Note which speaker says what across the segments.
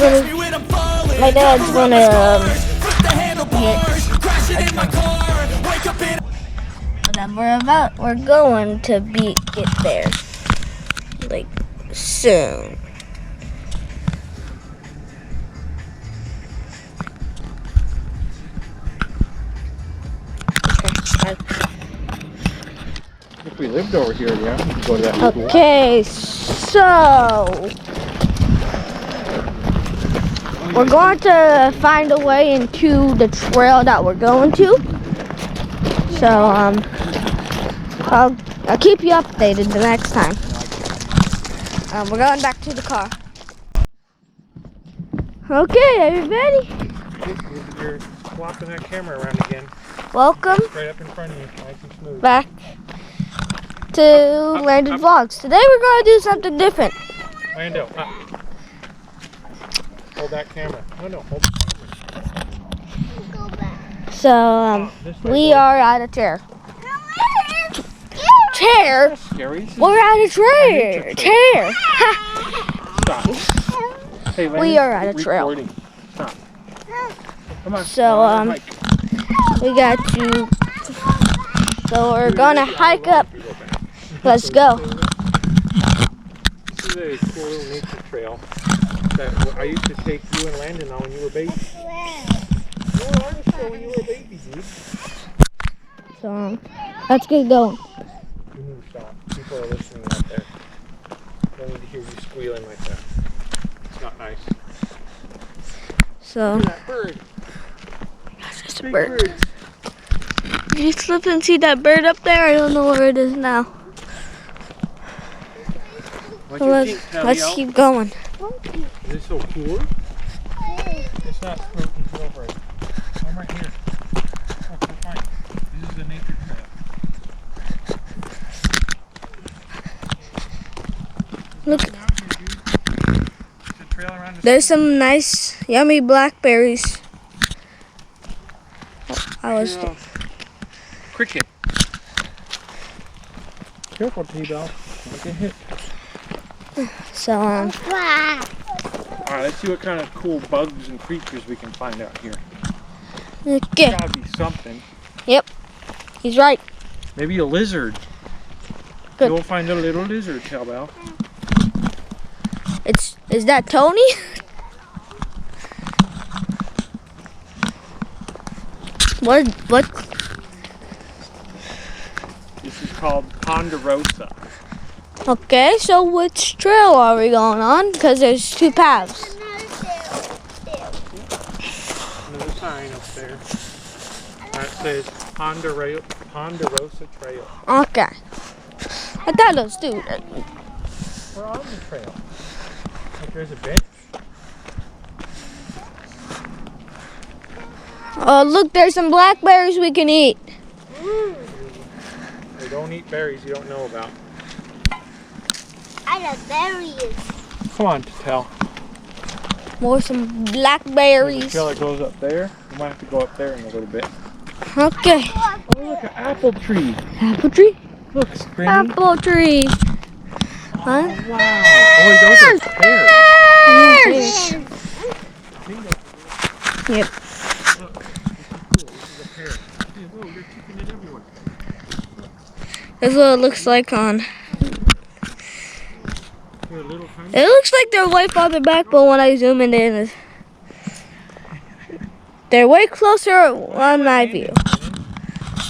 Speaker 1: my dad's gonna hit. And then we're going to get there, like, soon.
Speaker 2: If we lived over here, yeah, we could go to that school.
Speaker 1: Okay, so we're going to find a way into the trail that we're going to. So I'll keep you updated the next time. We're going back to the car. Okay, everybody.
Speaker 2: You're flopping that camera around again.
Speaker 1: Welcome
Speaker 2: Right up in front of you, nice and smooth.
Speaker 1: back to Landen Vlogs. Today we're going to do something different.
Speaker 2: Lando, up. Hold that camera. No, hold the camera.
Speaker 1: So we are at a chair. Chair?
Speaker 2: Scary.
Speaker 1: We're at a chair. Chair.
Speaker 2: Stop. Hey, Lando,
Speaker 1: We are at a trail.
Speaker 2: recording. Stop. Come on.
Speaker 1: So we got to. So we're gonna hike up. Let's go.
Speaker 2: This is a cool little nature trail that I used to take you and Landon on when you were babies. You were on the show when you were babies, dude.
Speaker 1: So let's get going.
Speaker 2: You need to stop. People are listening out there. They need to hear you squealing like that. It's not nice.
Speaker 1: So
Speaker 2: Look at that bird.
Speaker 1: that's just a
Speaker 2: Big
Speaker 1: bird. Did you slip and see that bird up there? I don't know where it is now.
Speaker 2: What's
Speaker 1: So
Speaker 2: your pink,
Speaker 1: let's
Speaker 2: Tally-O?
Speaker 1: keep going.
Speaker 2: Is this so cool? It's not spooky. Go for it. I'm right here. Oh, we're fine. This is the nature trail.
Speaker 1: Look,
Speaker 2: Nothing out here, dude. It's a trail around the
Speaker 1: there's some nice, yummy blackberries. I was.
Speaker 2: Yeah. Cricket. Careful, T-Bell. Don't get hit.
Speaker 1: So
Speaker 2: Alright, let's see what kind of cool bugs and creatures we can find out here.
Speaker 1: okay.
Speaker 2: Gotta be something.
Speaker 1: Yep, he's right.
Speaker 2: Maybe a lizard.
Speaker 1: Good.
Speaker 2: You'll find a little lizard, T-Bell.
Speaker 1: Is that Tony? What?
Speaker 2: This is called Ponderosa.
Speaker 1: Okay, so which trail are we going on? Because there's two paths.
Speaker 2: Another sign up there. That says Ponderosa Trail.
Speaker 1: Okay. I thought it was two.
Speaker 2: We're on the trail. Like there's a bench.
Speaker 1: Oh, look, there's some blackberries we can eat.
Speaker 2: They don't eat berries you don't know about.
Speaker 3: I love berries.
Speaker 2: Come on, Tatel.
Speaker 1: Some
Speaker 2: There's a
Speaker 1: blackberries.
Speaker 2: trail that goes up there. We might have to go up there in a little bit.
Speaker 1: Okay.
Speaker 2: Oh, look, an apple tree.
Speaker 1: Apple tree?
Speaker 2: Look, springy.
Speaker 1: Apple tree. Huh?
Speaker 2: Oh, wow. Oh, those are pears.
Speaker 1: Yep.
Speaker 2: Look, this is cool. This is a pear. Hey, whoa, they're kicking it everywhere.
Speaker 1: That's what it looks like on.
Speaker 2: They're a little tiny.
Speaker 1: It looks like they're way farther back, but when I zoom in, they're way closer on my view.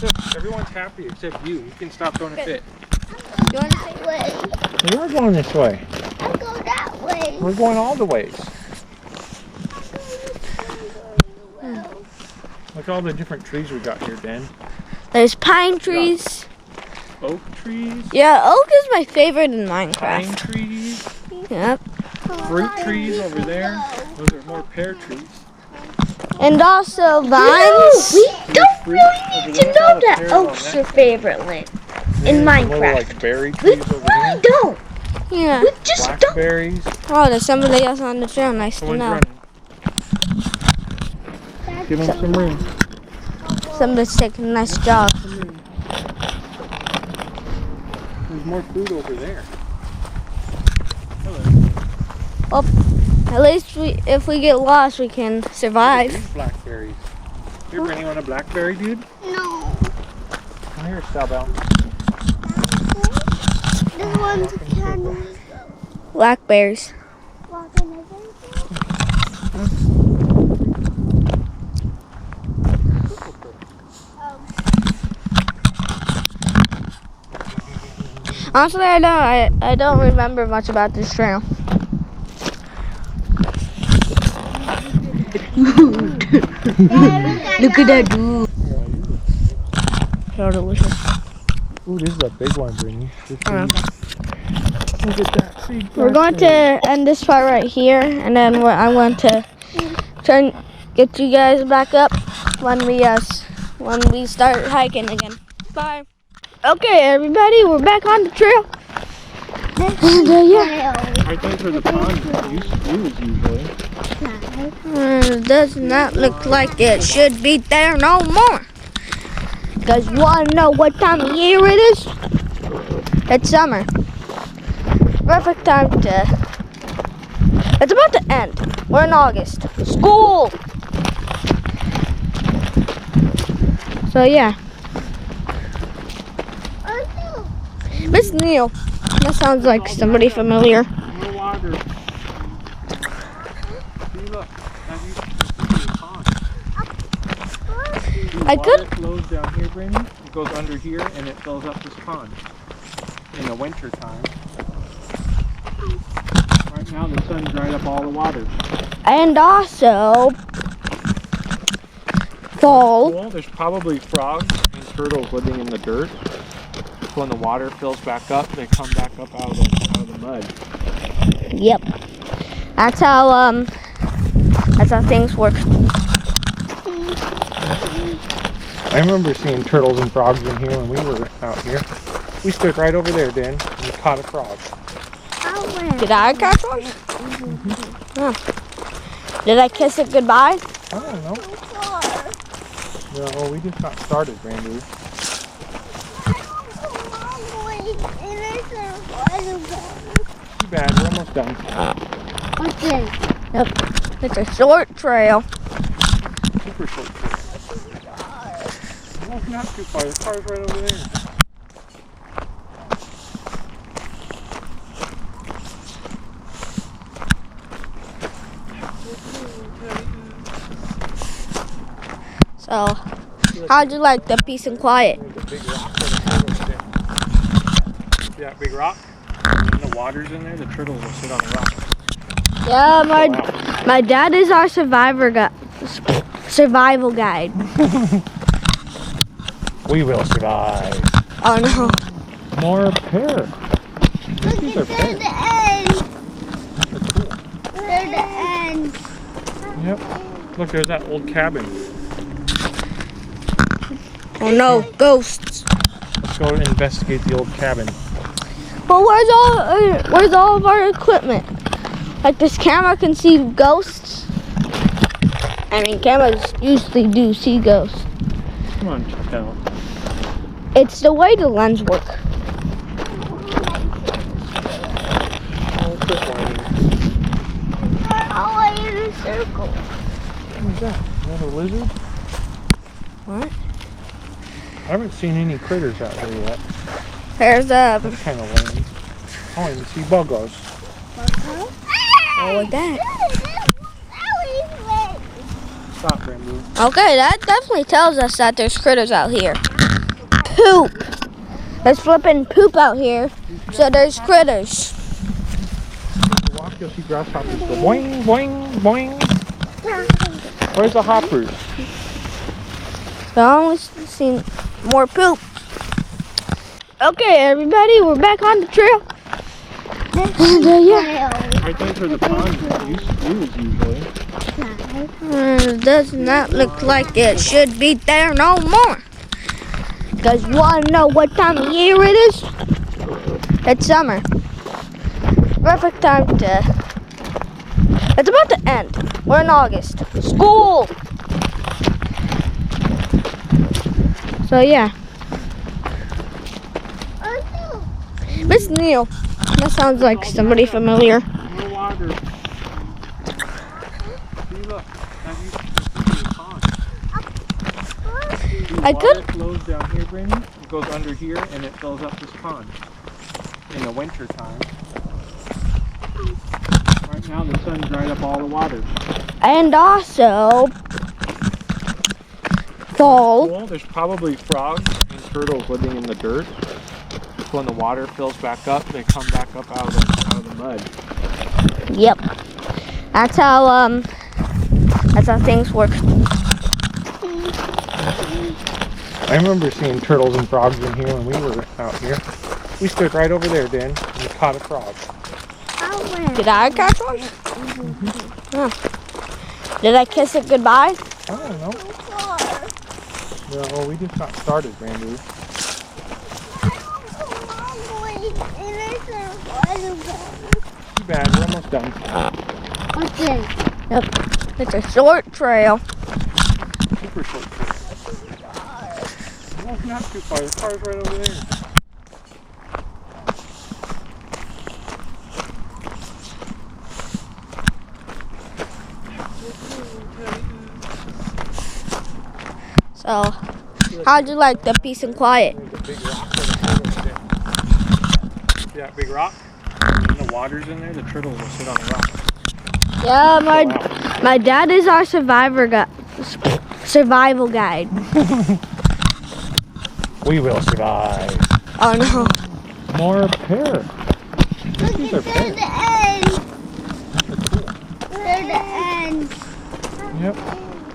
Speaker 2: Look, everyone's happy except you. You can stop throwing a fit.
Speaker 1: You want to say
Speaker 3: Way.
Speaker 2: We are going this way.
Speaker 3: I'll go that way.
Speaker 2: We're going all the ways. Look at all the different trees we got here, Dan.
Speaker 1: There's pine trees.
Speaker 2: Oak trees,
Speaker 1: Yeah, oak is my favorite in
Speaker 2: pine
Speaker 1: Minecraft.
Speaker 2: trees,
Speaker 1: Yep.
Speaker 2: fruit trees over there. Those are more pear trees.
Speaker 1: And also vines.
Speaker 3: We don't
Speaker 2: fruit
Speaker 3: really
Speaker 2: over
Speaker 3: need
Speaker 2: there.
Speaker 3: to
Speaker 2: Look at all
Speaker 3: know
Speaker 2: the
Speaker 3: that
Speaker 2: pears on
Speaker 3: oak's
Speaker 2: that
Speaker 3: your
Speaker 2: tree.
Speaker 3: favorite land.
Speaker 2: Then
Speaker 3: In
Speaker 2: there's some little,
Speaker 3: Minecraft.
Speaker 2: like berry
Speaker 3: We
Speaker 2: trees over
Speaker 3: really
Speaker 2: here.
Speaker 3: don't.
Speaker 1: Yeah.
Speaker 3: We just don't.
Speaker 2: Blackberries.
Speaker 1: Oh, there's somebody else on the trail. Nice to
Speaker 2: Someone's
Speaker 1: know.
Speaker 2: running. Give them some room.
Speaker 1: Somebody's taking a nice job.
Speaker 2: There's more food over there. Hello.
Speaker 1: Oh, At least if we get lost, we can survive.
Speaker 2: These blackberries. Here, Brittany, you want a blackberry, dude?
Speaker 3: No.
Speaker 2: Come here, Stabell.
Speaker 3: This one's a camera.
Speaker 1: Blackberries. Honestly, I don't remember much about this trail. Look at that dude. So delicious.
Speaker 2: Ooh, this is a big one, Brittany. Look at that. See,
Speaker 1: We're going to end this part right here, and then I'm going to get you guys back up when we start hiking again. Bye. Okay, everybody, we're back on the trail. And yeah,
Speaker 2: I think for the pond use usually.
Speaker 1: it does not look like it should be there no more. Because you want to know what time of year it is? It's summer. Perfect time to... It's about to end. We're in August. School! So yeah. Miss Neil. That sounds like somebody familiar.
Speaker 2: No water. See, look. That used to be a pond.
Speaker 1: I
Speaker 2: Water
Speaker 1: could...
Speaker 2: flows down here, Brittany. It goes under here and it fills up this pond in the winter time. Right now the sun dried up all the water.
Speaker 1: And also... fall.
Speaker 2: Well, there's probably frogs and turtles living in the dirt. When the water fills back up, they come back up out of the mud.
Speaker 1: Yep. That's how things work.
Speaker 2: I remember seeing turtles and frogs in here when we were out here. We stood right over there, Dan, and we caught a frog.
Speaker 1: Did I catch one? Oh. Did I kiss it goodbye?
Speaker 2: I don't know. No, we just got started, Randy. Too bad, we're almost done.
Speaker 3: Okay.
Speaker 1: Yep. It's a short trail.
Speaker 2: Super short trip. No, not too far. The car's right over there.
Speaker 1: So, how'd you like the peace and quiet?
Speaker 2: There's a big rock over there. See that big rock? And the water's in there, the turtles will sit on the rock.
Speaker 1: Yeah, my dad is our survival guide.
Speaker 2: We will survive.
Speaker 1: Oh no.
Speaker 2: More pear. These are
Speaker 3: They're
Speaker 2: pears.
Speaker 3: the end.
Speaker 2: They're cool.
Speaker 3: They're the end.
Speaker 2: Yep. Look, there's that old cabin.
Speaker 1: Oh no, ghosts.
Speaker 2: Let's go investigate the old cabin.
Speaker 1: Well, where's all of our equipment? Like this camera can see ghosts. I mean, cameras usually do see ghosts.
Speaker 2: Come on, check out.
Speaker 1: It's the way the lens work.
Speaker 2: Oh, quit whining.
Speaker 3: All in a circle.
Speaker 2: What is that? Is that a lizard?
Speaker 1: What?
Speaker 2: I haven't seen any critters out here yet.
Speaker 1: There's
Speaker 2: That's kind of lame. I don't even see buggers.
Speaker 1: Oh, like that.
Speaker 2: Stop, Bamboo.
Speaker 1: Okay, that definitely tells us that there's critters out here. Poop. There's flipping poop out here, so there's critters.
Speaker 2: If you walk, you'll see grasshoppers go boing, boing, boing. Where's the hoppers?
Speaker 1: So I only seen more poop. Okay, everybody, we're back on the trail. And yeah,
Speaker 2: I think for the pond use usually.
Speaker 1: it does not look like it should be there no more. Because you want to know what time of year it is? It's summer. Perfect time to... It's about to end. We're in August. School! So yeah. Miss Neil. That sounds like somebody familiar.
Speaker 2: No water.
Speaker 1: I
Speaker 2: water
Speaker 1: could.
Speaker 2: flows down here, Brandon. It goes under here and it fills up this pond in the winter time. Right now the sun dried up all the water.
Speaker 1: And also fall.
Speaker 2: Well, there's probably frogs and turtles living in the dirt. When the water fills back up, they come back up out of the mud.
Speaker 1: Yep. That's how things work.
Speaker 2: I remember seeing turtles and frogs in here when we were out here. We stood right over there, Dan, and we caught a frog.
Speaker 1: Did I catch one? Mm-hmm. Oh. Did I kiss it goodbye?
Speaker 2: I don't know. No, we just got started, Randy. Too bad, we're almost done.
Speaker 3: Okay.
Speaker 1: Yep. It's a short trail.
Speaker 2: Super short trail. No, not too far. The car's right over there.
Speaker 1: So, how'd you like the peace and quiet?
Speaker 2: There's a big rock where the turtles sit. See that big rock? When the water's in there, the turtles will sit on the rock.
Speaker 1: Yeah, my dad is our survival guide.
Speaker 2: We will survive.
Speaker 1: Oh no.
Speaker 2: More pear.
Speaker 3: Look
Speaker 2: These are
Speaker 3: at
Speaker 2: pears.
Speaker 3: the end.
Speaker 2: They're cool.
Speaker 3: They're the end.
Speaker 2: Yep.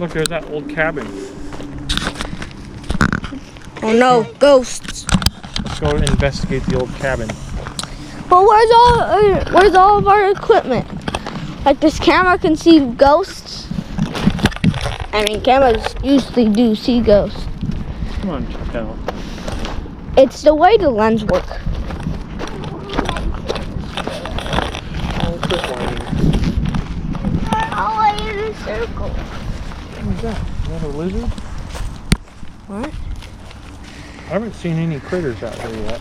Speaker 2: Look, there's that old cabin.
Speaker 1: Oh no, ghosts.
Speaker 2: Let's go investigate the old cabin.
Speaker 1: But where's all of our equipment? Like this camera can see ghosts. I mean, cameras usually do see ghosts.
Speaker 2: Come on, Chantel.
Speaker 1: It's the way the lens work.
Speaker 2: Oh, quit whining.
Speaker 3: All in a circle.
Speaker 2: What is that? Is that a lizard?
Speaker 1: What?
Speaker 2: I haven't seen any critters out there yet.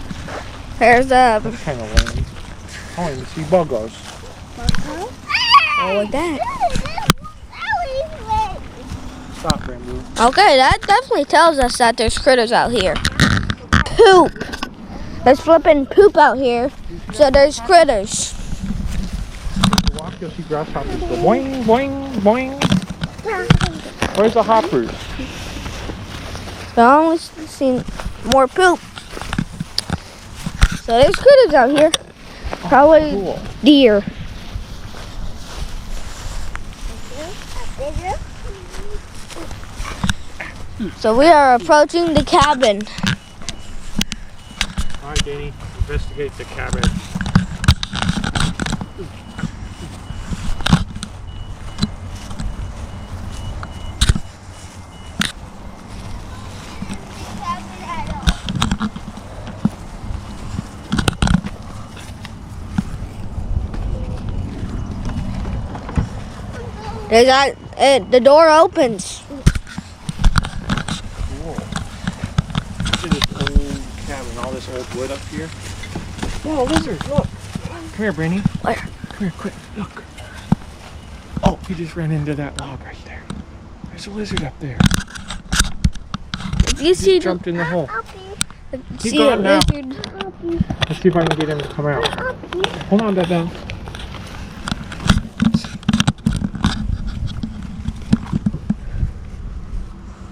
Speaker 1: There's a.
Speaker 2: That's kind of lame. I want to see buggers.
Speaker 1: Oh, like that.
Speaker 2: Stop, Bamboo.
Speaker 1: Okay, that definitely tells us that there's critters out here. Poop. There's flipping poop out here. So there's critters.
Speaker 2: If you walk, you'll see grasshoppers go boing, boing, boing. Where's the hoppers?
Speaker 1: I only seen more poop. So there's critters out here. Probably
Speaker 2: Cool.
Speaker 1: deer. So we are approaching the cabin.
Speaker 2: All right, Danny. Investigate the cabin.
Speaker 1: There's that. The door opens.
Speaker 2: Cool. Look at this old cabin, all this old wood up here. Whoa, lizard, look. Come here, Brainy.
Speaker 1: Where?
Speaker 2: Come here, quick, look. Oh, he just ran into that log right there. There's a lizard up there.
Speaker 1: If you see
Speaker 2: He jumped in the hole. Keep
Speaker 1: see
Speaker 2: going
Speaker 1: a
Speaker 2: now.
Speaker 1: lizard.
Speaker 2: Let's see if I can get him to come out. Hold on, Dada.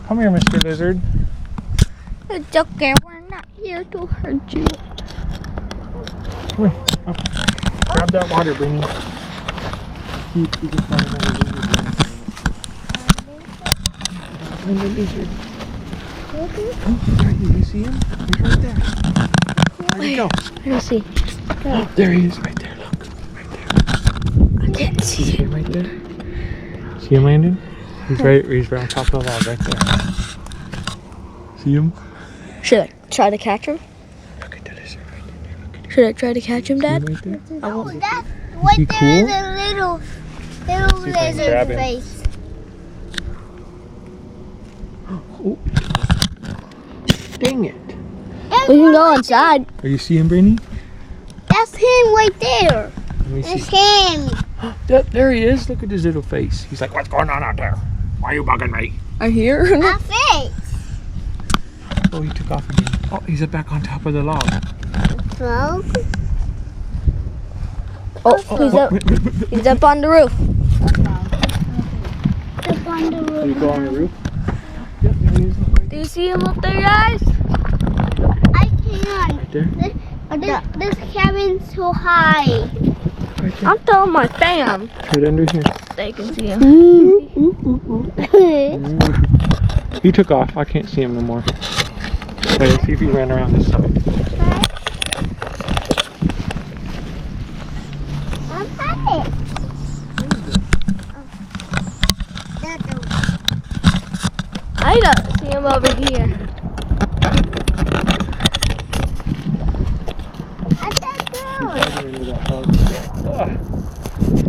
Speaker 2: Come here, Mr. Lizard.
Speaker 1: It's okay. We're not here to hurt you.
Speaker 2: Come here. Up. Grab that water, Brainy. See if you can find another lizard. Find the lizard. Oh, there you see him? He's right there. Where'd he go?
Speaker 1: Let me see.
Speaker 2: Oh, there he is, right there. Look, right there.
Speaker 1: I can't see
Speaker 2: See him right there? See him, Landon? He's right on top of the log, right there. See him?
Speaker 1: Should I try to catch him?
Speaker 2: Look at the lizard right there. Look at him.
Speaker 1: Should I try to catch him,
Speaker 2: See him
Speaker 1: Dad?
Speaker 2: right there?
Speaker 3: Oh, that
Speaker 2: Is
Speaker 3: right
Speaker 2: he
Speaker 3: there is
Speaker 2: cool?
Speaker 3: a little
Speaker 2: See if I can grab
Speaker 3: lizard
Speaker 2: him.
Speaker 3: face.
Speaker 2: Oh. Dang it.
Speaker 1: We can go inside.
Speaker 2: Are you seeing Brainy?
Speaker 3: That's him right there.
Speaker 2: Let me
Speaker 3: That's
Speaker 2: see.
Speaker 3: him.
Speaker 2: There he is. Look at his little face. He's like, what's going on out there? Why are you bugging me?
Speaker 1: I hear.
Speaker 3: That face.
Speaker 2: Oh, he took off again. Oh, he's up back on top of the log.
Speaker 3: Smoke.
Speaker 1: Oh, he's up on the roof.
Speaker 3: Up on the roof.
Speaker 2: Did he go on the roof? Yep, there he is.
Speaker 1: Do you see him up there, guys?
Speaker 3: I can't.
Speaker 2: Right there?
Speaker 3: This cabin's so high.
Speaker 2: Right there.
Speaker 1: I'm throwing my fan.
Speaker 2: Right under here.
Speaker 1: They can see him.
Speaker 2: He took off. I can't see him no more. Wait, let's see if he ran around this side.
Speaker 1: I don't see him over here.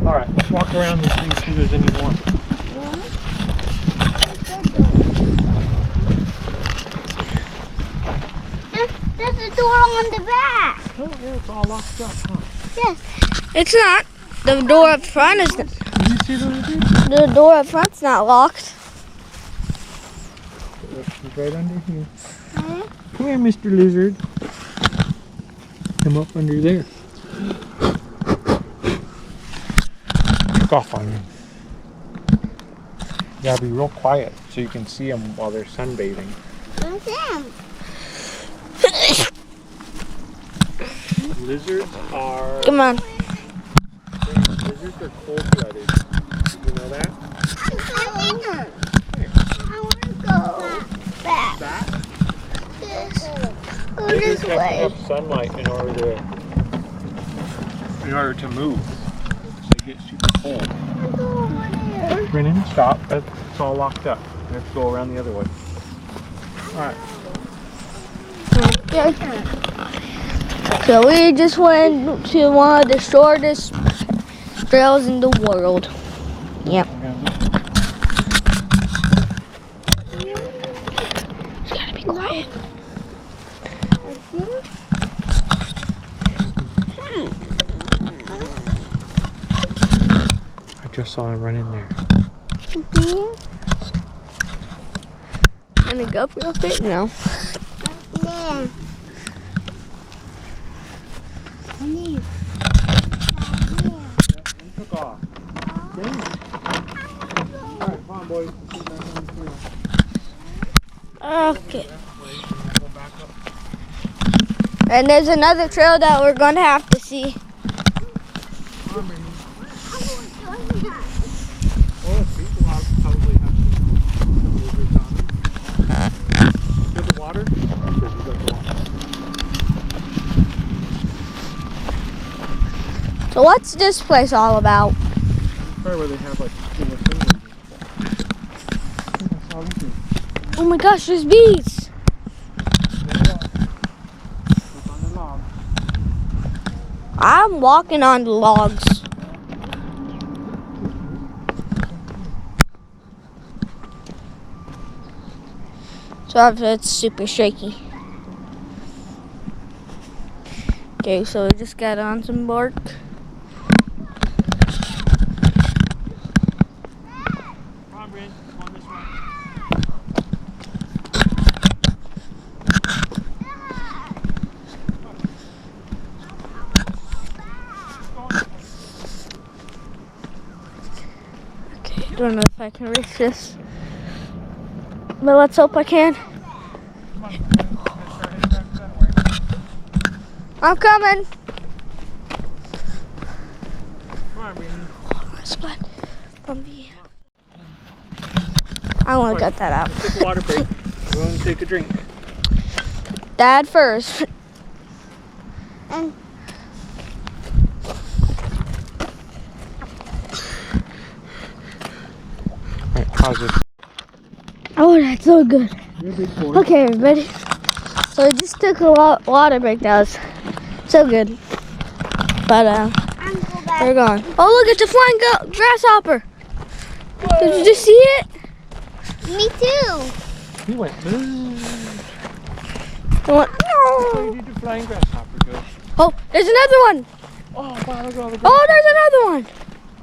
Speaker 2: Alright, let's walk around and see if there's any more.
Speaker 3: There's a door on the back.
Speaker 2: Oh, yeah, it's all locked up, huh?
Speaker 3: Yes.
Speaker 1: It's not. The door up front is.
Speaker 2: Did you see those dudes?
Speaker 1: The door up front's not locked.
Speaker 2: He's right under here. Come here, Mr. Lizard. Come up under there. Took off on you. You gotta be real quiet so you can see them while they're sunbathing.
Speaker 3: Where's him?
Speaker 2: Lizards are...
Speaker 1: Come on.
Speaker 2: Lizards are cold-blooded. Did you know that?
Speaker 3: I want to go back.
Speaker 2: Back?
Speaker 3: Go
Speaker 2: Lizards
Speaker 3: this
Speaker 2: have to
Speaker 3: way.
Speaker 2: have sunlight in order to move. They get super cold.
Speaker 3: I'll go over there.
Speaker 2: Brennan, stop. It's all locked up. We have to go around the other way. Alright.
Speaker 1: So we just went to one of the shortest trails in the world. Yep. Just gotta be quiet.
Speaker 2: I just saw him run in there.
Speaker 1: Gonna go up real quick? No.
Speaker 3: Yeah.
Speaker 2: He took off. Alright, come on, boys.
Speaker 1: Okay. And there's another trail that we're gonna have to see. So what's this place all about?
Speaker 2: Probably where they have like
Speaker 1: Oh my gosh, there's bees. I'm walking on the logs. So it's super shaky. Okay, so we just got on some bark. I don't know if I can reach this, but let's hope I can. I'm coming. I want to cut that out.
Speaker 2: Take a water break. We're going to take a drink.
Speaker 1: Dad first.
Speaker 3: And
Speaker 2: Alright, pause it.
Speaker 1: Oh, that's so good.
Speaker 2: You're a big boy.
Speaker 1: Okay, everybody. So I just took a water break. That was so good. But
Speaker 3: I'm go back.
Speaker 1: they're gone. Oh, look, it's a flying grasshopper. Did you just see it?
Speaker 3: Me too.
Speaker 2: He went.
Speaker 1: It went,
Speaker 2: Where did the flying grasshopper go?
Speaker 1: oh, there's another one.
Speaker 2: Oh, wow, look at all the
Speaker 1: Oh, there's another one.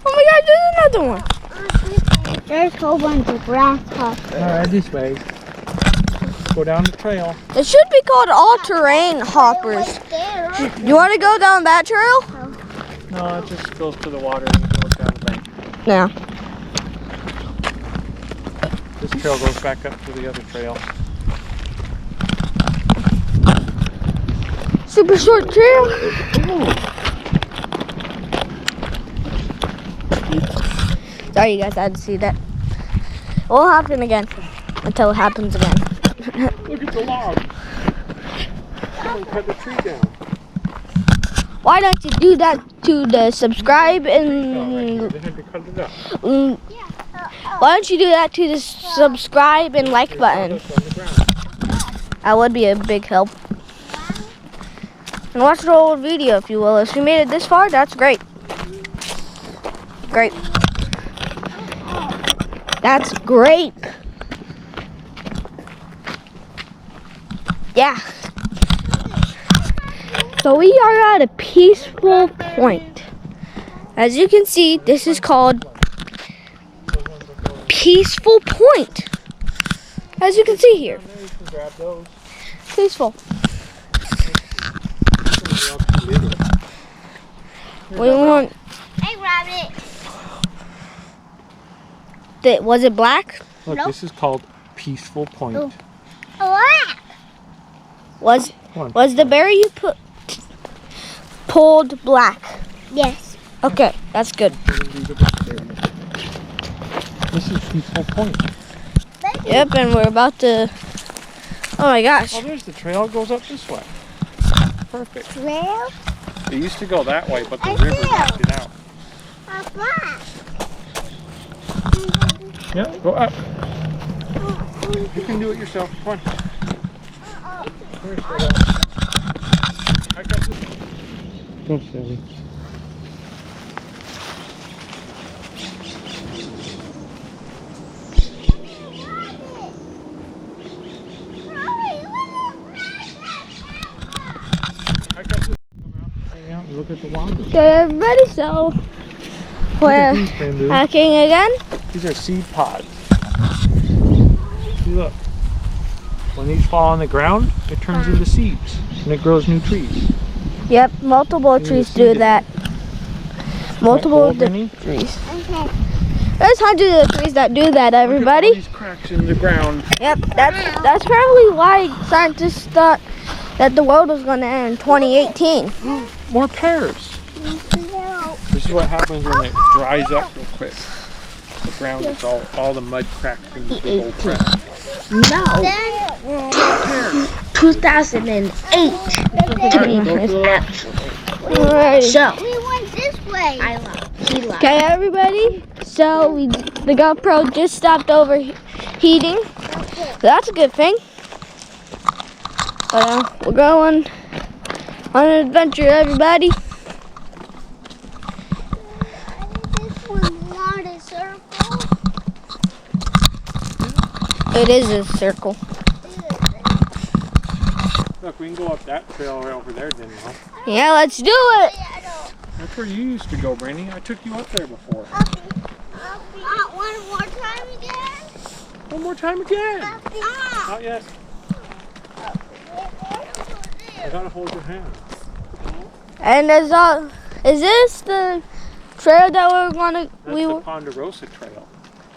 Speaker 1: Oh my gosh, there's another one.
Speaker 3: There's a whole bunch of grasshoppers.
Speaker 2: Alright, this way. go down the trail.
Speaker 1: It should be called all-terrain hoppers. You want to go down that trail?
Speaker 2: No, it just goes to the water and you can look down the bank.
Speaker 1: Yeah.
Speaker 2: This trail goes back up to the other trail.
Speaker 1: Super short trail. Sorry, you guys had to see that. It will happen again until it happens again.
Speaker 2: Look at the log. Someone cut the tree down.
Speaker 1: Why don't you do that to the subscribe and
Speaker 2: They had to cut it up.
Speaker 1: why don't you do that to the subscribe and like button? That would be a big help. And watch the whole video if you will. If you made it this far, that's great. Great. That's great. Yeah. So we are at a peaceful point. As you can see, this is called Peaceful Point. As you can see here.
Speaker 2: You can grab those.
Speaker 1: Peaceful. We want.
Speaker 3: I grabbed it.
Speaker 1: Was it black?
Speaker 2: Look,
Speaker 3: Nope.
Speaker 2: this is called Peaceful Point.
Speaker 3: Oh. What?
Speaker 1: Was
Speaker 2: Come on.
Speaker 1: the berry you pulled black?
Speaker 3: Yes.
Speaker 1: Okay, that's good.
Speaker 2: This is Peaceful Point.
Speaker 1: Yep, and we're about to. Oh my gosh.
Speaker 2: Oh, there's the trail. It goes up this way. Perfect.
Speaker 3: Trail?
Speaker 2: It used to go that way, but the
Speaker 3: I
Speaker 2: river
Speaker 3: see.
Speaker 2: knocked it out.
Speaker 3: A black.
Speaker 2: Yeah, go up. You can do it yourself. Come on. Where's the I got this. Go, Sally. I got this. Hang out and look at the water.
Speaker 1: Okay, everybody, so
Speaker 2: Look
Speaker 1: we're
Speaker 2: at these, Bamboo.
Speaker 1: hacking again.
Speaker 2: These are seed pods. See, look. When these fall on the ground, it turns into seeds and it grows new trees.
Speaker 1: Yep, multiple trees do that. Multiple
Speaker 2: Cool, Benny?
Speaker 1: trees.
Speaker 3: Okay.
Speaker 1: There's hundreds of trees that do that,
Speaker 2: Look at all
Speaker 1: everybody.
Speaker 2: these cracks in the ground.
Speaker 1: Yep, that's probably why scientists thought that the world was going to end in 2018.
Speaker 2: More pears.
Speaker 3: No.
Speaker 2: This is what happens when it dries up real quick. The ground is all the mud cracks in the big old cracks.
Speaker 1: No,
Speaker 3: Then
Speaker 1: 2008.
Speaker 3: we
Speaker 1: So,
Speaker 3: went this way.
Speaker 1: okay, everybody. So the GoPro just stopped overheating. So that's a good thing. We're going on an adventure, everybody.
Speaker 3: This one's not a circle.
Speaker 1: It is a circle.
Speaker 2: Look, we can go up that trail right over there, didn't we?
Speaker 1: Yeah, let's do it.
Speaker 2: That's where you used to go, Brandy. I took you up there before.
Speaker 3: One more time again.
Speaker 2: One more time again. Not yet. I gotta hold your hand.
Speaker 1: And is this the trail that we're gonna?
Speaker 2: That's the Ponderosa Trail.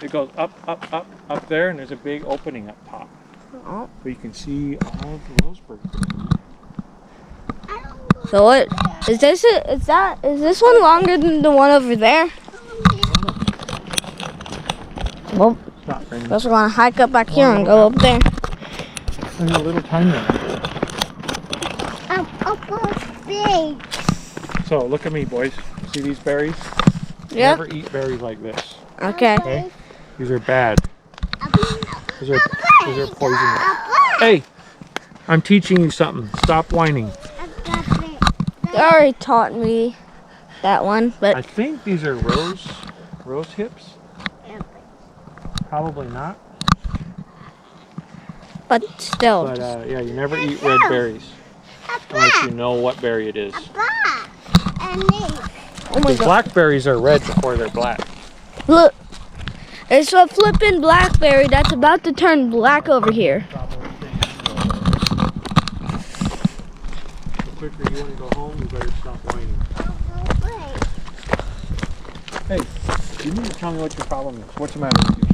Speaker 2: It goes up, up, up, up there, and there's a big opening up top.
Speaker 1: Oh.
Speaker 2: But you can see all of the Roseburg.
Speaker 1: So what is this? Is this one longer than the one over there? Well,
Speaker 2: Stop, Brandy.
Speaker 1: guess we're gonna hike up back here and go up there.
Speaker 2: There's a little tiny one.
Speaker 3: Big.
Speaker 2: So look at me, boys. See these berries?
Speaker 1: Yep.
Speaker 2: Never eat berries like this.
Speaker 1: Okay.
Speaker 2: Okay? These are bad. These are poisonous. Hey, I'm teaching you something. Stop whining.
Speaker 1: They already taught me that one,
Speaker 2: I
Speaker 1: but
Speaker 2: think these are rose hips. Probably not.
Speaker 1: still.
Speaker 2: But yeah, you never eat red berries unless you know what berry it is.
Speaker 3: And this.
Speaker 1: Oh my
Speaker 2: Because
Speaker 1: god!
Speaker 2: blackberries are red before they're black.
Speaker 1: Look, it's a flippin' blackberry that's about to turn black over here.
Speaker 2: quicker you want to go home, you better stop whining. Hey, you need to tell me what your problem is. What's the matter with you?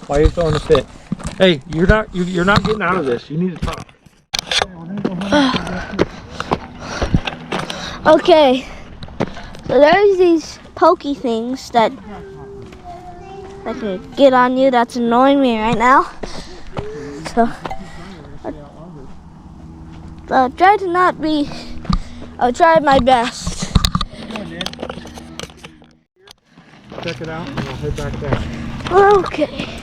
Speaker 2: Why are you throwing a fit? Hey, you're not getting out of this. You need to talk.
Speaker 1: Okay, so there's these pokey things that can get on you. That's annoying me right now. So I'll try to not be. I'll try my best.
Speaker 2: Check it out, and we'll head back there.
Speaker 1: Okay.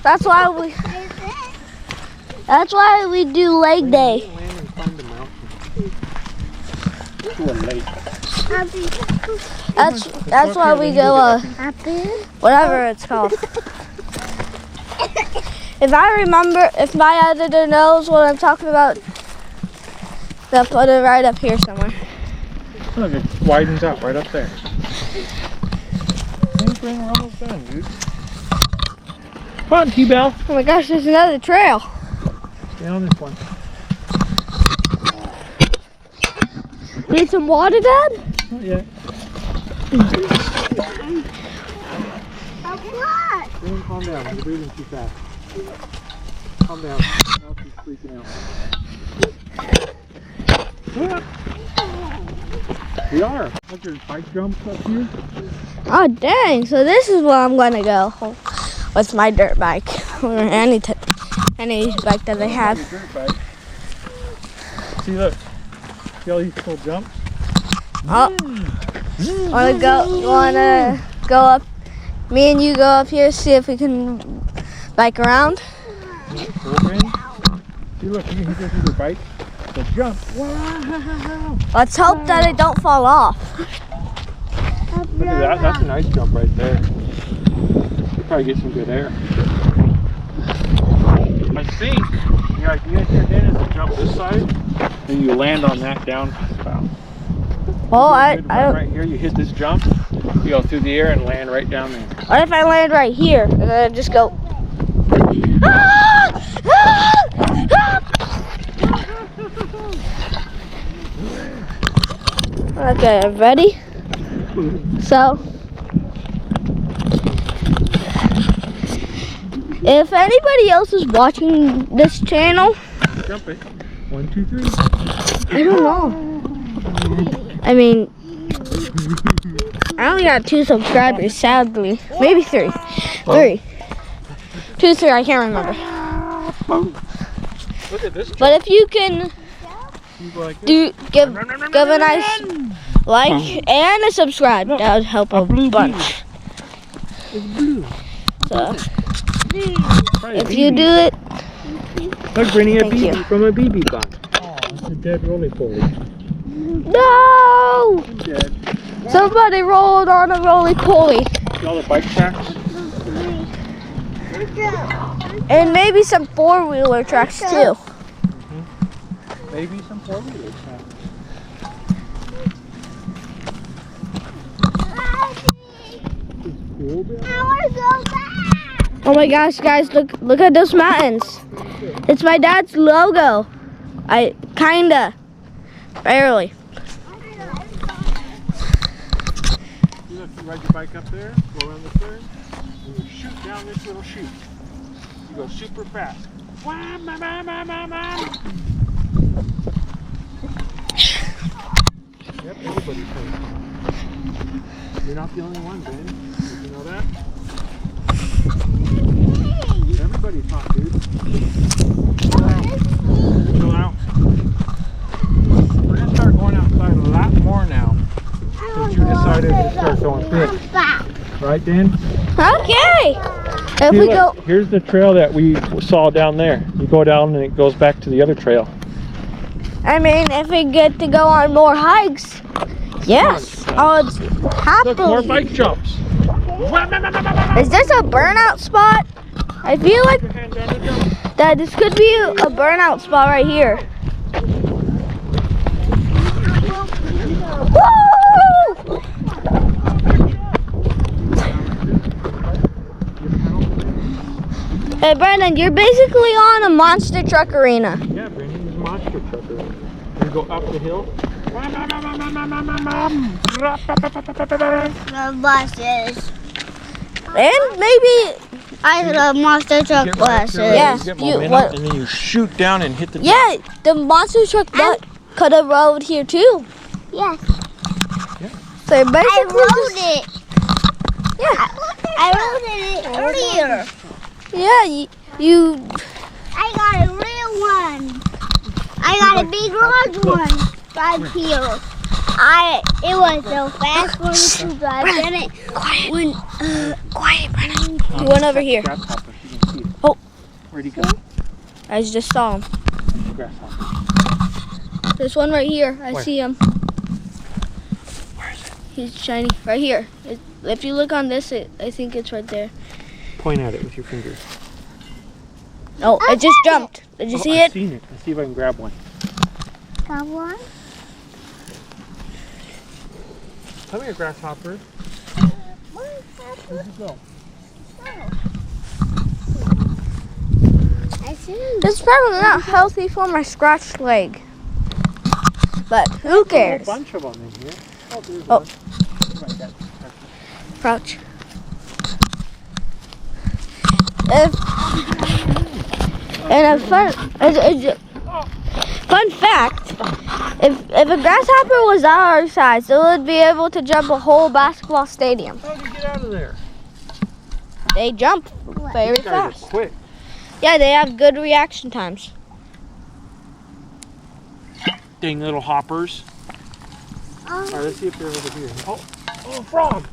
Speaker 1: That's why we do leg day.
Speaker 2: Land and climb the mountain. To a lake.
Speaker 1: That's why we go whatever it's called. If I remember, if my editor knows what I'm talking about, they'll put it right up here somewhere.
Speaker 2: Look, it widens out right up there. We're almost done, dude. Come on, T-Bell.
Speaker 1: Oh my gosh, there's another trail.
Speaker 2: Stay on this one.
Speaker 1: Need some water, Dad?
Speaker 2: Not yet. Breathe, calm down. You're breathing too fast. Calm down. Now she's freaking out. We are. Look, there's bike jumps up here.
Speaker 1: Oh dang! So this is where I'm gonna go with my dirt bike or any bike that I have.
Speaker 2: Dirt bike. See, look. See all these cool jumps?
Speaker 1: Oh, wanna go up? Me and you go up here, see if we can bike around.
Speaker 2: See, look, you can hit your bike. So jump. Wow.
Speaker 1: Let's hope that it don't fall off.
Speaker 2: Look at that. That's a nice jump right there. You'll probably get some good air. I think the idea here then is to jump this side, then you land on that downspout.
Speaker 1: Oh,
Speaker 2: right here, you hit this jump, you go through the air and land right down there.
Speaker 1: What if I land right here and then I just go? Okay, ready? So, if anybody else is watching this channel,
Speaker 2: Jump it. 1, 2, 3.
Speaker 1: I don't know. I mean, I only got 2 subscribers, sadly. Maybe 3. 3. 2, 3, I can't remember.
Speaker 2: Look at this.
Speaker 1: But if you can give a nice like and a subscribe, that would help a bunch.
Speaker 2: It's blue.
Speaker 1: So, if you do it,
Speaker 2: look, Brittany, a
Speaker 1: thank you.
Speaker 2: BB from a BB gun. Oh, it's a dead roly-poly.
Speaker 1: No!
Speaker 2: Dead.
Speaker 1: Somebody rolled on a roly-poly.
Speaker 2: See all the bike tracks?
Speaker 1: And maybe some 4-wheeler tracks too.
Speaker 2: Maybe some 4-wheeler tracks.
Speaker 1: Oh my gosh, guys, look at those mountains. It's my dad's logo. Barely.
Speaker 2: You ride your bike up there, go around the turn, and you shoot down this little chute. You go super fast. Yep, everybody's doing it. You're not the only one, Ben. Did you know that? Everybody's hot, dude. Chill out. We're going to start going outside a lot more now. Since you decided to start going fit. Right, Dan?
Speaker 1: Okay. If
Speaker 2: See,
Speaker 1: we
Speaker 2: look,
Speaker 1: go,
Speaker 2: here's the trail that we saw down there. You go down and it goes back to the other trail.
Speaker 1: I mean, if we get to go on more hikes, yes, I would happily.
Speaker 2: Look, more bike jumps.
Speaker 1: Is this a burnout spot? I feel like that this could be a burnout spot right here. Woo! Hey, Brandon, you're basically on a monster truck arena.
Speaker 2: Yeah, Brandon, this monster truck arena. You go up the hill.
Speaker 3: The buses.
Speaker 1: And maybe,
Speaker 3: I love monster truck buses.
Speaker 1: Yeah.
Speaker 2: You get
Speaker 1: You-
Speaker 2: momentum,
Speaker 1: what-
Speaker 2: and then you shoot down and hit the
Speaker 1: yeah, the monster truck could have rode here too.
Speaker 3: Yes.
Speaker 1: So
Speaker 3: I
Speaker 1: basically,
Speaker 3: rode it.
Speaker 1: yeah,
Speaker 3: I rode it earlier.
Speaker 1: yeah, you
Speaker 3: I got a real one. I got a big large one right here. It was so fast for me to drive. Then it went.
Speaker 1: quiet, Brandon. You went over here.
Speaker 2: Grasshopper, you can see it.
Speaker 1: Oh.
Speaker 2: Where'd he go?
Speaker 1: I just saw him.
Speaker 2: Grasshopper.
Speaker 1: There's one right here. I
Speaker 2: Where?
Speaker 1: see him.
Speaker 2: Where is it?
Speaker 1: He's shiny right here. If you look on this, I think it's right there.
Speaker 2: Point at it with your finger.
Speaker 1: Oh, it just jumped. Did you see
Speaker 2: I've
Speaker 1: it?
Speaker 2: seen it. Let's see if I can grab one.
Speaker 3: Got one?
Speaker 2: Come here, grasshopper. Where'd you go?
Speaker 3: I see.
Speaker 1: This is probably not healthy for my scratched leg. But who
Speaker 2: A
Speaker 1: cares?
Speaker 2: whole bunch of them in here. Oh, there's
Speaker 1: Oh.
Speaker 2: one. Right there.
Speaker 1: Crouch. Fun fact, if a grasshopper was our size, it would be able to jump a whole basketball stadium.
Speaker 2: How did you get out of there?
Speaker 1: They jump very
Speaker 2: These guys
Speaker 1: fast.
Speaker 2: are quick.
Speaker 1: Yeah, they have good reaction times.
Speaker 2: Dang little hoppers. All right, let's see if they're over here. Oh, a frog.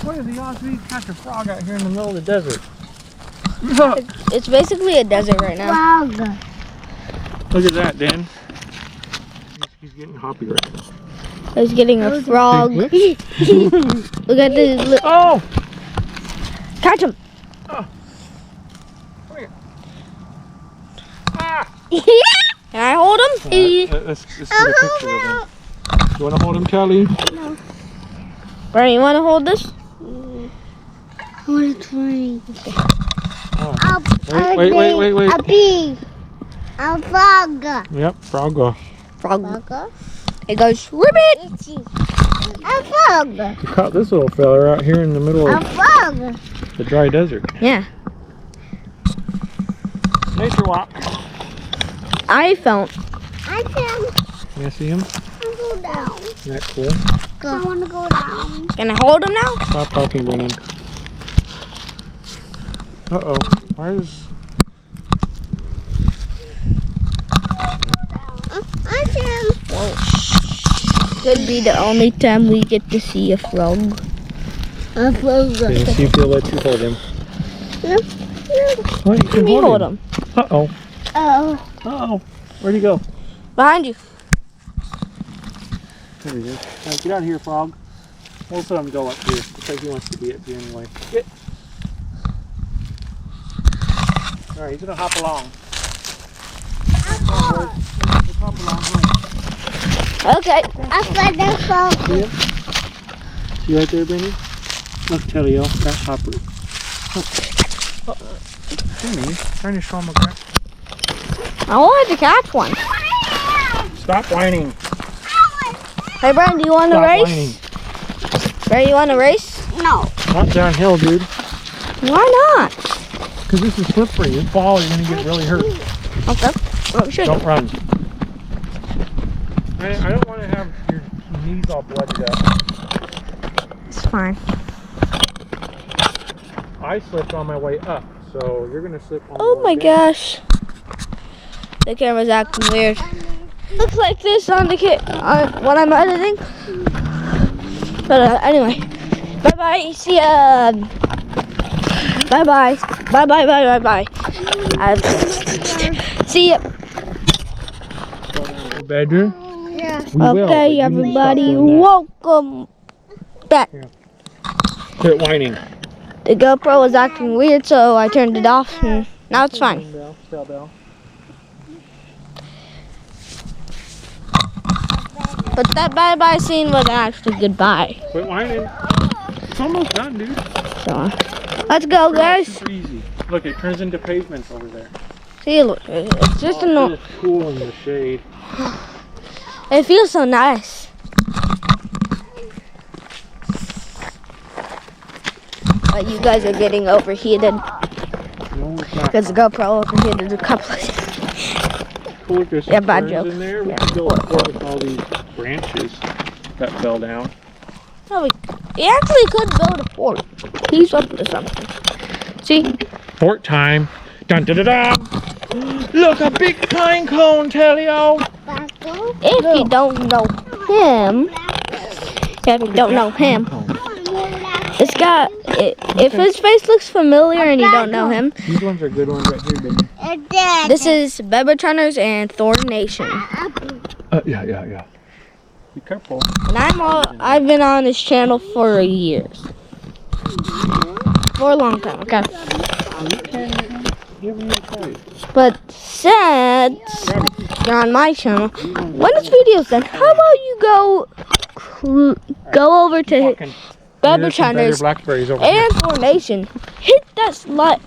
Speaker 2: What are the odds we catch a frog out here in the middle of the desert?
Speaker 1: It's basically a desert right now.
Speaker 3: Frog.
Speaker 2: Look at that, Dan. He's getting hoppy right now.
Speaker 1: He's getting a frog.
Speaker 2: Big
Speaker 1: Look at this.
Speaker 2: Oh!
Speaker 1: Catch him.
Speaker 2: Come here. Ah!
Speaker 1: Can I hold him?
Speaker 2: Let's get a picture of him. You want to hold him, Charlie?
Speaker 1: Brian, you want to hold this?
Speaker 3: I want to try.
Speaker 2: Oh.
Speaker 3: A
Speaker 2: Wait.
Speaker 3: A bee. A frog.
Speaker 2: Yep, frog.
Speaker 1: Frog.
Speaker 3: Frog.
Speaker 1: It goes ribbit.
Speaker 3: A frog.
Speaker 2: You caught this little fella out here in the middle
Speaker 3: A
Speaker 2: of
Speaker 3: frog.
Speaker 2: the dry desert.
Speaker 1: Yeah.
Speaker 2: Nature walk.
Speaker 1: I felt.
Speaker 3: I can
Speaker 2: Can I see him?
Speaker 3: go down.
Speaker 2: Isn't that cool?
Speaker 3: I want to go down.
Speaker 1: Can I hold him now?
Speaker 2: Stop talking, Brennan. Uh-oh. Why is...
Speaker 3: I can.
Speaker 1: Could be the only time we get to see a frog.
Speaker 3: A frog.
Speaker 2: Can you see if he'll let you hold him?
Speaker 3: No.
Speaker 2: Oh, you can
Speaker 1: Let me hold him.
Speaker 2: Uh-oh.
Speaker 3: Oh.
Speaker 2: Uh-oh. Where'd he go?
Speaker 1: Behind you.
Speaker 2: There he is. All right, get out of here, frog. We'll let him go up here because he wants to be up here anyway. Get. All right, he's gonna hop along. Come on, boys. Let's hop along.
Speaker 1: Okay.
Speaker 3: I got the frog.
Speaker 2: See him? See right there, Benny? Look, Telio, grasshopper. Benny, trying to show him a grass.
Speaker 1: I wanted to catch one.
Speaker 2: Stop whining.
Speaker 1: Hey, Brian, do you want to
Speaker 2: Stop
Speaker 1: race?
Speaker 2: whining.
Speaker 1: Brian, you want to race?
Speaker 3: No.
Speaker 2: Not downhill, dude.
Speaker 1: Why not?
Speaker 2: Because this is slippery. You fall, you're going to get really hurt.
Speaker 1: Okay. Well, sure.
Speaker 2: Don't run. I don't want to have your knees all blooded up.
Speaker 1: It's fine.
Speaker 2: I slipped on my way up, so you're going to slip on
Speaker 1: Oh
Speaker 2: the
Speaker 1: my
Speaker 2: way down.
Speaker 1: gosh. The camera's acting weird. Looks like this on the when I'm editing. But anyway, bye bye. See ya. Bye bye. Bye bye bye bye bye. See ya.
Speaker 2: Bedroom?
Speaker 3: Yeah.
Speaker 2: We will, but
Speaker 1: Okay,
Speaker 2: you need to
Speaker 1: everybody,
Speaker 2: stop doing
Speaker 1: welcome back.
Speaker 2: that. Quit whining.
Speaker 1: The GoPro was acting weird, so I turned it off, and now it's fine.
Speaker 2: Bell, spell bell.
Speaker 1: But that bye bye scene was actually goodbye.
Speaker 2: Quit whining. It's almost done, dude.
Speaker 1: So, let's go, guys.
Speaker 2: Super easy. Look, it turns into pavements over there.
Speaker 1: See, look, it's just
Speaker 2: It's cool in the shade.
Speaker 1: It feels so nice. But you guys are getting overheated.
Speaker 2: No, it's not.
Speaker 1: Because the GoPro overheated a couple of times.
Speaker 2: Cool, look, there's
Speaker 1: Yeah,
Speaker 2: some
Speaker 1: bad
Speaker 2: ferns
Speaker 1: joke.
Speaker 2: in there. We
Speaker 1: Yeah.
Speaker 2: can build a fort with all these branches that fell down.
Speaker 1: Oh, we actually could build a fort. He's up to something. See?
Speaker 2: Fort time. Dun dun dun dun. Look, a big pine cone, Telio.
Speaker 1: If you don't know him, this guy, if his face looks familiar and you don't know him,
Speaker 2: These ones are good ones right here, baby.
Speaker 1: this is Bebertrunners and Thorn Nation.
Speaker 2: Yeah. Be careful.
Speaker 1: And I've been on this channel for years. For a long time, okay?
Speaker 2: You haven't even tried.
Speaker 1: But since you're on my channel, when this video's done, how about you go over to
Speaker 2: There's some better
Speaker 1: Bebertrunners
Speaker 2: blackberries over here.
Speaker 1: and Thorn Nation. Hit that like,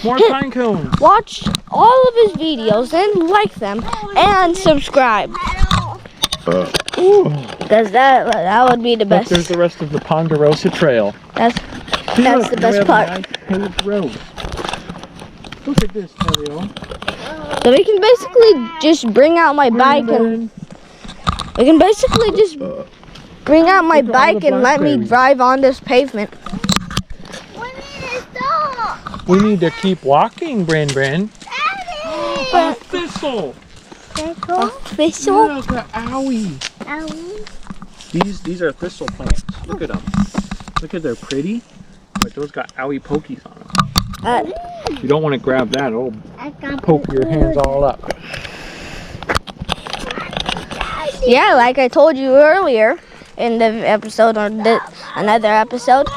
Speaker 2: More pine cones.
Speaker 1: watch all of his videos and like them and subscribe. Because that would be the
Speaker 2: Look,
Speaker 1: best.
Speaker 2: there's the rest of the Ponderosa Trail.
Speaker 1: That's
Speaker 2: Look,
Speaker 1: the
Speaker 2: we
Speaker 1: best
Speaker 2: have a
Speaker 1: part.
Speaker 2: nice paved road. Look at this, Telio.
Speaker 1: So we can basically just bring out my bike and we can basically just bring out my
Speaker 2: Look at all
Speaker 1: bike
Speaker 2: the
Speaker 1: and let me
Speaker 2: blackberries.
Speaker 1: drive on this pavement.
Speaker 2: We need to keep walking, Bren. A thistle.
Speaker 1: Thistle?
Speaker 2: Look, an owie. These are thistle plants. Look at them. Look at they're pretty, but those got owie pokies on them. You don't want to grab that. It'll poke your hands all up.
Speaker 1: Yeah, like I told you earlier in the episode or another episode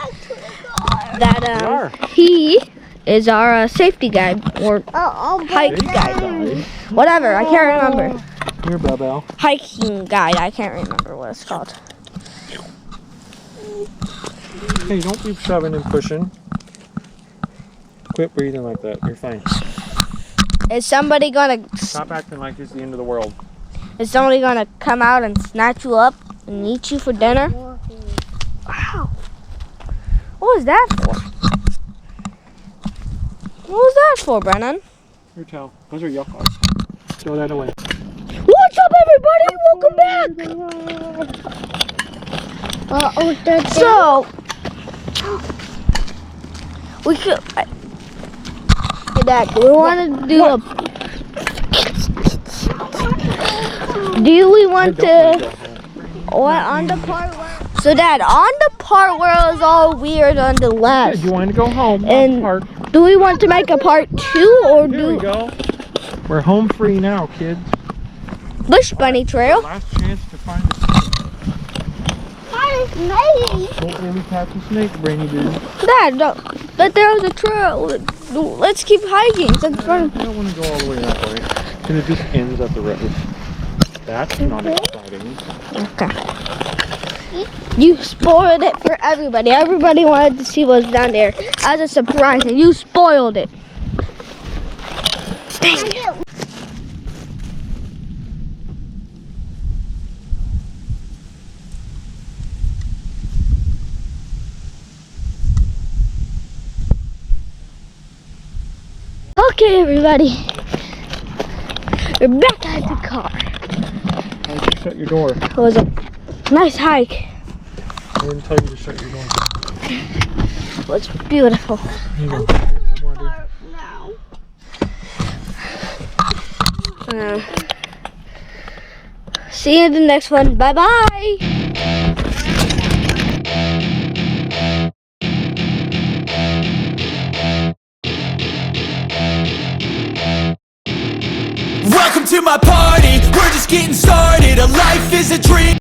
Speaker 1: that he is our safety guide or hike guide. Whatever, I can't remember.
Speaker 2: Here, Bell.
Speaker 1: Hiking guide, I can't remember what it's called.
Speaker 2: Hey, don't be shoving and pushing. Quit breathing like that. You're fine.
Speaker 1: Is somebody gonna
Speaker 2: Stop acting like it's the end of the world.
Speaker 1: come out and snatch you up and eat you for dinner? Wow. What was that for? What was that for, Brennan?
Speaker 2: Here, tell. Those are yuck cards. Throw that away.
Speaker 1: What's up, everybody? Welcome back. So we could. Hey, Dad, do we want to do a? Do we want to? What on the part where? So, Dad, on the part where it was all weird on the left.
Speaker 2: You want to go home?
Speaker 1: And
Speaker 2: Park.
Speaker 1: do we want to make a part 2 or
Speaker 2: Here we go. We're home free now, kids.
Speaker 1: Bush Bunny Trail?
Speaker 2: Last chance to find a Don't really catch a snake, Brainy dude.
Speaker 1: Dad, but there was a trail. Let's keep hiking.
Speaker 2: I don't want to go all the way that way. Because it just ends at the road. That's not exciting.
Speaker 1: Okay. You spoiled it for everybody. Everybody wanted to see what's down there as a surprise, and you spoiled it. Dang it. Okay, everybody. We're back at the car.
Speaker 2: Why did you shut your door?
Speaker 1: It was a nice hike.
Speaker 2: I didn't tell you to shut your door.
Speaker 1: It was beautiful.
Speaker 2: Here you go. Get some water.
Speaker 1: See you in the next one. Bye-bye.
Speaker 4: Welcome to my party, we're just getting started. A life is a dream.